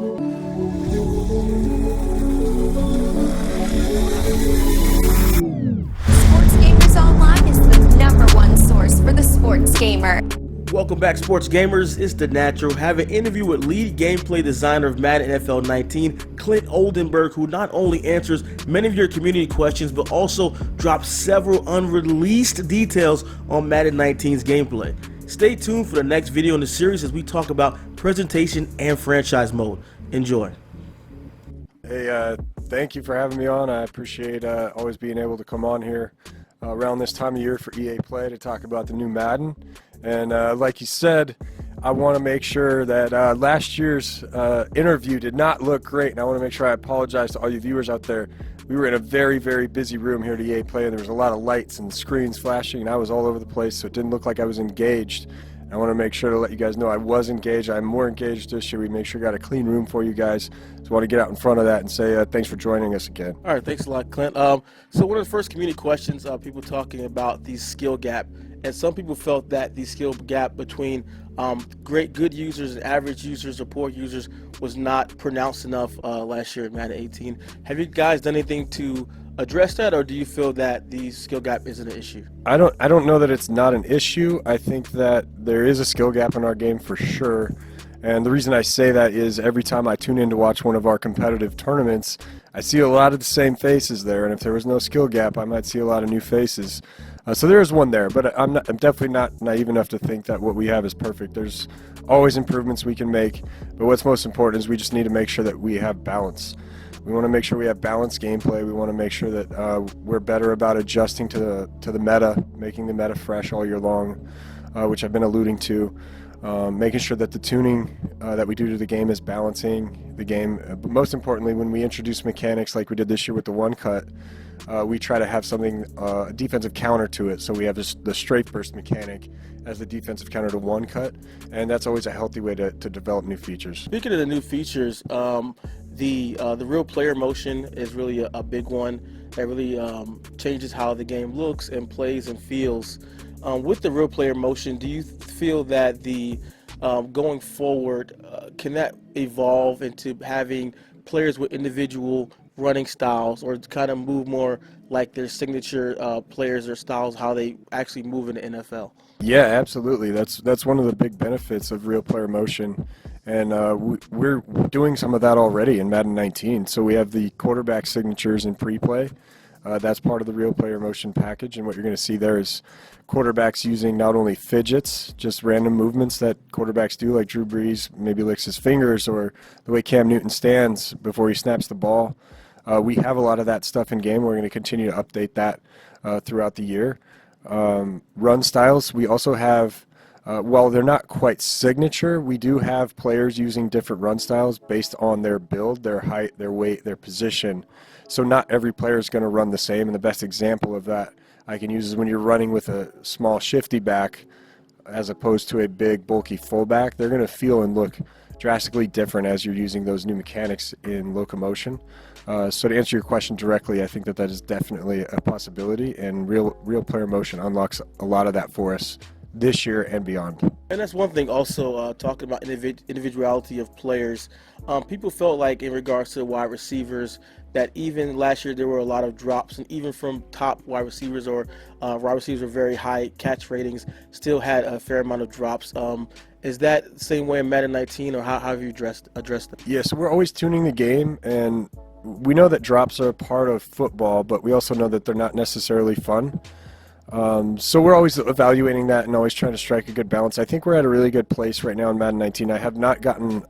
Sports Gamers Online is the #1 source for the sports gamer. Welcome back, sports gamers. It's The Natural. Have an interview with lead gameplay designer of Madden NFL 19, Clint Oldenburg, who not only answers many of your community questions, but also drops several unreleased details on Madden 19's gameplay. Stay tuned for the next video in the series as we talk about presentation and franchise mode. Enjoy. Hey, thank you for having me on. I appreciate always being able to come on here around this time of year for EA Play to talk about the new Madden. And like you said, I want to make sure that last year's interview did not look great, and I want to make sure I apologize to all you viewers out there. We were in a very, very busy room here at EA Play, and there was a lot of lights and screens flashing, and I was all over the place, so it didn't look like I was engaged. I want to make sure to let you guys know I was engaged. I'm more engaged this year. We make sure we got a clean room for you guys. So I want to get out in front of that and say thanks for joining us again. All right, thanks a lot, Clint. So one of the first community questions, people talking about the skill gap, and some people felt that the skill gap between good users and average users or poor users was not pronounced enough last year at Madden 18. Have you guys done anything to address that, or do you feel that the skill gap isn't an issue? I don't know that it's not an issue. I think that there is a skill gap in our game for sure. And the reason I say that is every time I tune in to watch one of our competitive tournaments, I see a lot of the same faces there. And if there was no skill gap, I might see a lot of new faces. So there is one there, but I'm definitely not naive enough to think that what we have is perfect. There's always improvements we can make, but what's most important is we just need to make sure that we have balance. We want to make sure we have balanced gameplay. We want to make sure that we're better about adjusting to the meta, making the meta fresh all year long, which I've been alluding to. Making sure that the tuning that we do to the game is balancing the game. But most importantly, when we introduce mechanics like we did this year with the one cut, we try to have something, a defensive counter to it. So we have the strafe burst mechanic as the defensive counter to one cut, and that's always a healthy way to develop new features. Speaking of the new features, the real player motion is really a big one that really changes how the game looks and plays and feels. With the real player motion, do you feel that the going forward, can that evolve into having players with individual running styles, or kind of move more like their signature players or styles, how they actually move in the NFL? Yeah, absolutely. That's one of the big benefits of real player motion, and we're doing some of that already in Madden 19. So we have the quarterback signatures in pre-play. That's part of the real player motion package, and what you're going to see there is quarterbacks using not only fidgets, just random movements that quarterbacks do, like Drew Brees maybe licks his fingers, or the way Cam Newton stands before he snaps the ball. We have a lot of that stuff in game. We're going to continue to update that throughout the year. Run styles, we also have, while they're not quite signature, we do have players using different run styles based on their build, their height, their weight, their position. So not every player is going to run the same, and the best example of that I can use is when you're running with a small shifty back as opposed to a big bulky fullback. They're going to feel and look drastically different as you're using those new mechanics in locomotion. So to answer your question directly, I think that is definitely a possibility, and real player motion unlocks a lot of that for us this year and beyond. And that's one thing also, talking about individuality of players. People felt like in regards to wide receivers that even last year there were a lot of drops, and even from top wide receivers or wide receivers with very high catch ratings still had a fair amount of drops. Is that the same way in Madden 19, or how have you addressed that? Yeah, so we're always tuning the game, and we know that drops are a part of football, but we also know that they're not necessarily fun. So we're always evaluating that and always trying to strike a good balance. I think we're at a really good place right now in Madden 19. I have not gotten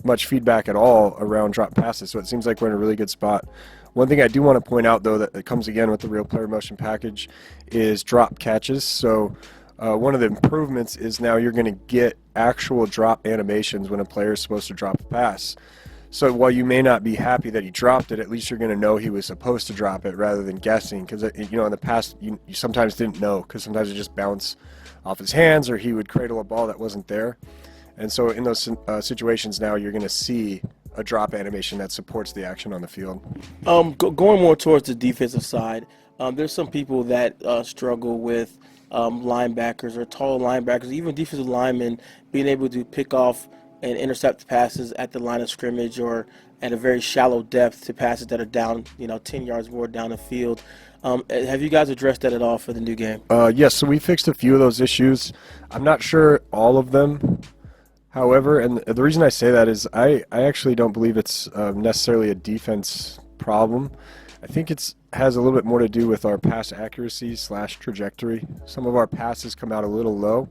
much feedback at all around drop passes, so it seems like we're in a really good spot. One thing I do want to point out, though, that comes again with the real player motion package is drop catches. So one of the improvements is now you're going to get actual drop animations when a player is supposed to drop a pass. So while you may not be happy that he dropped it, at least you're going to know he was supposed to drop it rather than guessing. Because in the past you sometimes didn't know, because sometimes it just bounced off his hands, or he would cradle a ball that wasn't there. And so in those situations now, you're going to see a drop animation that supports the action on the field. Going more towards the defensive side, there's some people that struggle with linebackers or tall linebackers, even defensive linemen, being able to pick off and intercept passes at the line of scrimmage or at a very shallow depth to passes that are down, 10 yards more down the field. Have you guys addressed that at all for the new game? Yes, so we fixed a few of those issues. I'm not sure all of them, however, and the reason I say that is I actually don't believe it's necessarily a defense problem. I think it has a little bit more to do with our pass accuracy / trajectory. Some of our passes come out a little low,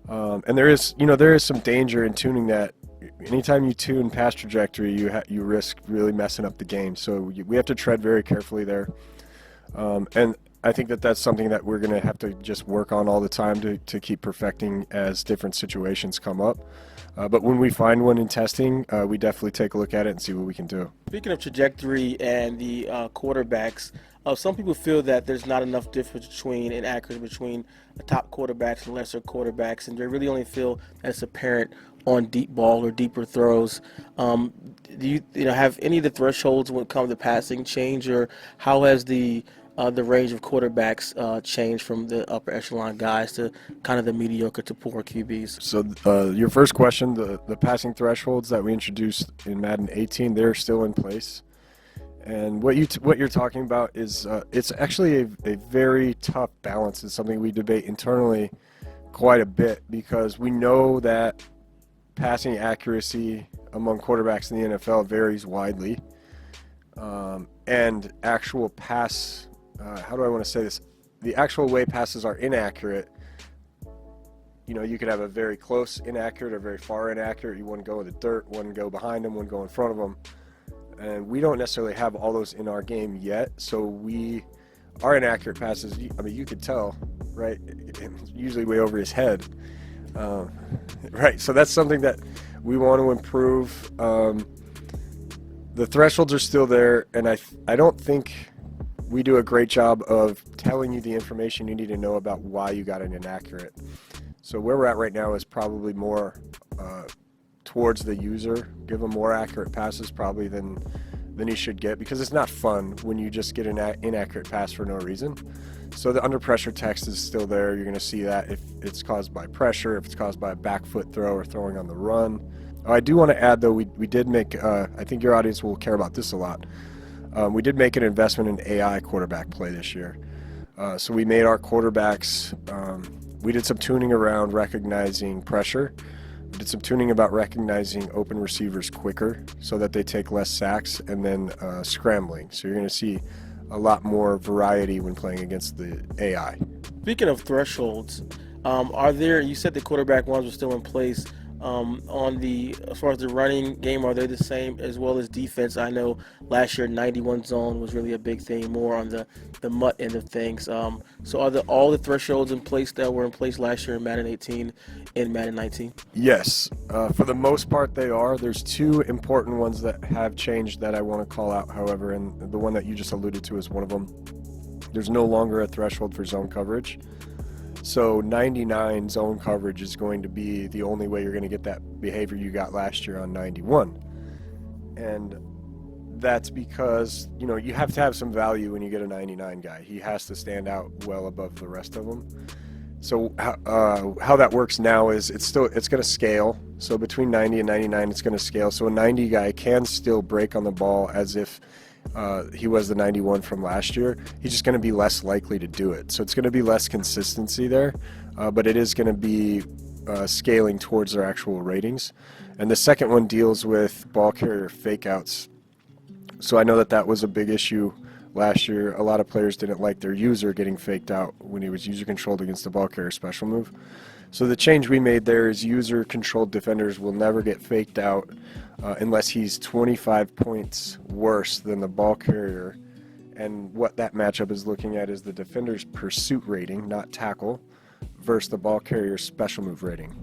and there is some danger in tuning that. Anytime you tune pass trajectory, you risk really messing up the game. So we have to tread very carefully there. And I think that's something that we're going to have to just work on all the time to keep perfecting as different situations come up. But when we find one in testing, we definitely take a look at it and see what we can do. Speaking of trajectory and the quarterbacks, some people feel that there's not enough difference in accuracy between the top quarterbacks and lesser quarterbacks, and they really only feel that it's apparent on deep ball or deeper throws. Do you have any of the thresholds when it comes to passing change, or how has the range of quarterbacks changed from the upper echelon guys to kind of the mediocre to poor QBs? So your first question, the passing thresholds that we introduced in Madden 18, they're still in place. And what you're talking about is it's actually a very tough balance. It's something we debate internally quite a bit because we know that passing accuracy among quarterbacks in the NFL varies widely, and actual pass. How do I want to say this? The actual way passes are inaccurate. You could have a very close inaccurate or very far inaccurate. You want to go in the dirt, one go behind them, one go in front of them. And we don't necessarily have all those in our game yet. So our inaccurate passes, you could tell, right? It's usually way over his head. Right, so that's something that we want to improve. The thresholds are still there, and I don't think we do a great job of telling you the information you need to know about why you got an inaccurate. So where we're at right now is probably more towards the user. Give them more accurate passes probably than you should get, because it's not fun when you just get an inaccurate pass for no reason. So the under pressure text is still there. You're going to see that if it's caused by pressure, if it's caused by a back foot throw or throwing on the run. I do want to add, though, we did make, I think your audience will care about this a lot. We did make an investment in AI quarterback play this year. So we made our quarterbacks, we did some tuning around recognizing pressure. We did some tuning about recognizing open receivers quicker so that they take less sacks, and then scrambling. So you're going to see a lot more variety when playing against the AI. Speaking of thresholds, you said the quarterback ones were still in place. As far as the running game, are they the same as well as defense? I know last year 91 zone was really a big thing, more on the mutt end of things. So are all the thresholds in place that were in place last year in Madden 18 and Madden 19? Yes, for the most part they are. There's two important ones that have changed that I want to call out, however, and the one that you just alluded to is one of them. There's no longer a threshold for zone coverage. So 99 zone coverage is going to be the only way you're going to get that behavior you got last year on 91. And that's because, you have to have some value when you get a 99 guy. He has to stand out well above the rest of them. So how that works now is it's going to scale. So between 90 and 99, it's going to scale. So a 90 guy can still break on the ball as if he was the 91 from last year. He's just going to be less likely to do it. So it's going to be less consistency there, but it is going to be scaling towards their actual ratings. And the second one deals with ball carrier fakeouts. So I know that was a big issue last year. A lot of players didn't like their user getting faked out when he was user controlled against the ball carrier special move. So the change we made there is user controlled defenders will never get faked out unless he's 25 points worse than the ball carrier. And what that matchup is looking at is the defender's pursuit rating, not tackle, versus the ball carrier's special move rating.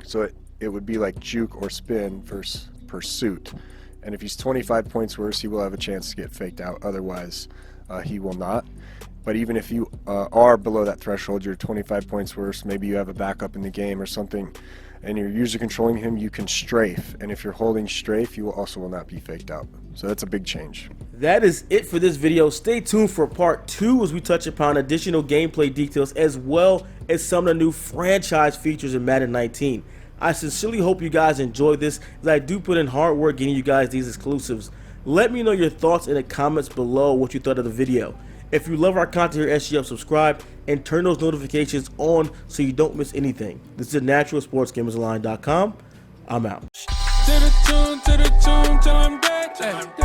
So it would be like juke or spin versus pursuit. And if he's 25 points worse, he will have a chance to get faked out. Otherwise, he will not. But even if you are below that threshold, you're 25 points worse, maybe you have a backup in the game or something, and you're user controlling him, you can strafe. And if you're holding strafe, you also will not be faked out. So that's a big change. That is it for this video. Stay tuned for part 2 as we touch upon additional gameplay details as well as some of the new franchise features in Madden 19. I sincerely hope you guys enjoyed this, as I do put in hard work getting you guys these exclusives. Let me know your thoughts in the comments below what you thought of the video. If you love our content here at SGF, subscribe and turn those notifications on so you don't miss anything. This is naturalsportsgamersline.com. I'm out. To the tune till I'm dead.